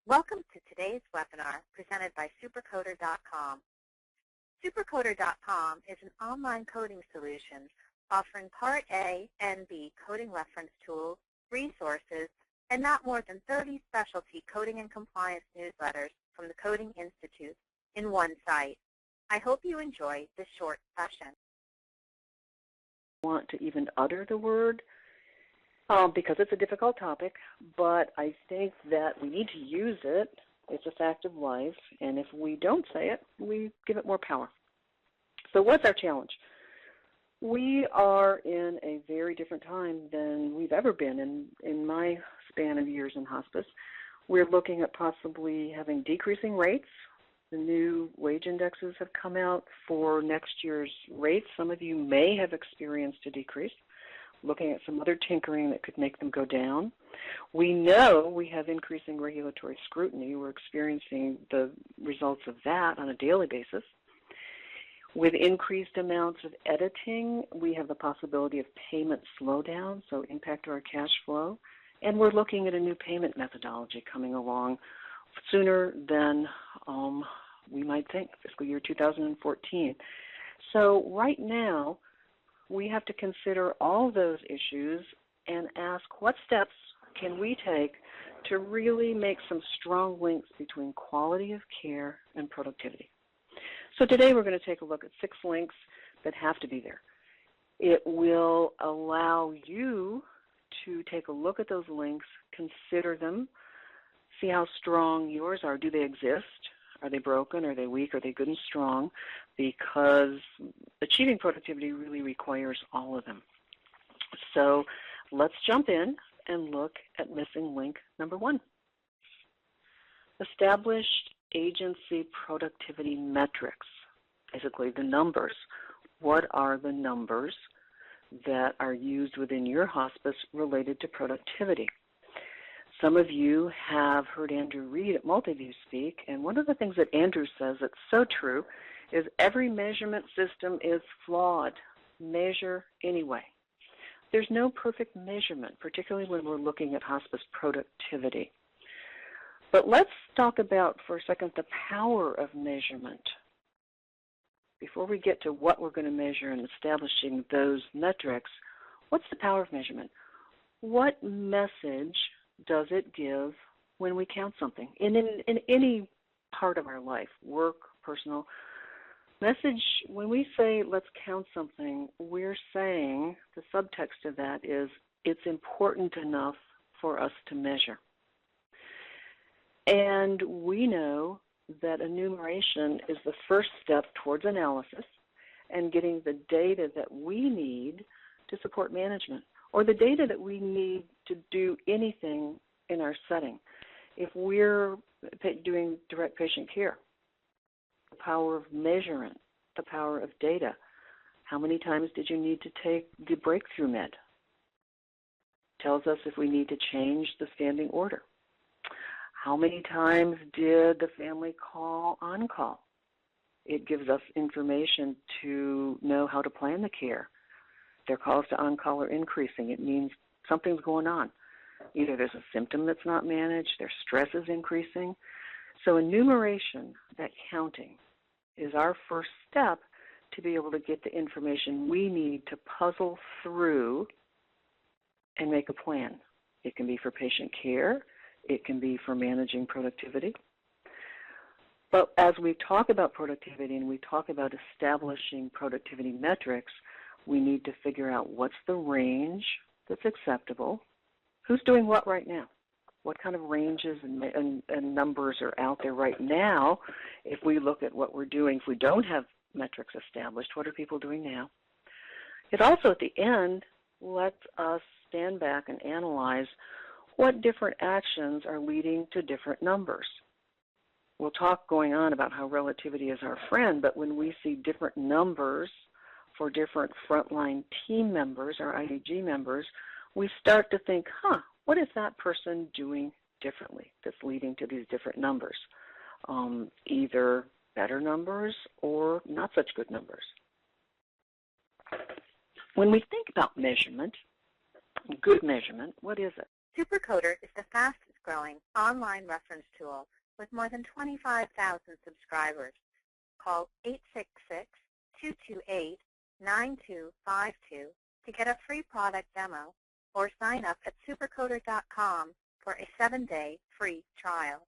Welcome to today's webinar presented by Supercoder.com. Supercoder.com is an online coding solution offering Part A and B coding reference tools, resources, and not more than 30 specialty coding and compliance newsletters from the Coding Institute in one site. I hope you enjoy this short session. Want to even utter the word because it's a difficult topic, but I think that we need to use it. It's a fact of life, and if we don't say it, we give it more power. So what's our challenge? We are in a very different time than we've ever been in my span of years in hospice. We're looking at possibly having decreasing rates. The new wage indexes have come out for next year's rates. Some of you may have experienced a decrease, looking at some other tinkering that could make them go down. We know we have increasing regulatory scrutiny. We're experiencing the results of that on a daily basis. With increased amounts of editing, we have the possibility of payment slowdown, so impact to our cash flow. And we're looking at a new payment methodology coming along sooner than we might think, fiscal year 2014. So right now, we have to consider all those issues and ask what steps can we take to really make some strong links between quality of care and productivity. So today we're going to take a look at 6 links that have to be there. It will allow you to take a look at those links, consider them, see how strong yours are. Do they exist? Are they broken? Are they weak? Are they good and strong? Because achieving productivity really requires all of them. So let's jump in and look at missing link number 1. Established agency productivity metrics, basically the numbers. What are the numbers that are used within your hospice related to productivity? Some of you have heard Andrew Reed at Multiview speak, and one of the things that Andrew says that's so true is every measurement system is flawed. Measure anyway. There's no perfect measurement, particularly when we're looking at hospice productivity. But let's talk about for a second the power of measurement. Before we get to what we're going to measure and establishing those metrics, what's the power of measurement? What message does it give when we count something? In any part of our life, work, personal, message, when we say let's count something, we're saying the subtext of that is it's important enough for us to measure. And we know that enumeration is the first step towards analysis and getting the data that we need to support management, or the data that we need to do anything in our setting. If we're doing direct patient care, the power of measurement, the power of data. How many times did you need to take the breakthrough med? Tells us if we need to change the standing order. How many times did the family call on call? It gives us information to know how to plan the care. Their calls to on-call are increasing. It means something's going on. Either there's a symptom that's not managed, their stress is increasing. So enumeration, that counting, is our first step to be able to get the information we need to puzzle through and make a plan. It can be for patient care. It can be for managing productivity. But as we talk about productivity and we talk about establishing productivity metrics, we need to figure out what's the range that's acceptable. Who's doing what right now? What kind of ranges and numbers are out there right now? If we look at what we're doing, if we don't have metrics established, what are people doing now? It also, at the end, lets us stand back and analyze what different actions are leading to different numbers. We'll talk going on about how relativity is our friend, but when we see different numbers for different frontline team members, our IDG members, we start to think, what is that person doing differently that's leading to these different numbers? Either better numbers or not such good numbers. When we think about measurement, good measurement, what is it? Supercoder is the fastest fastest-growing online reference tool with more than 25,000 subscribers. Call 866-228-9252 to get a free product demo or sign up at supercoder.com for a 7-day free trial.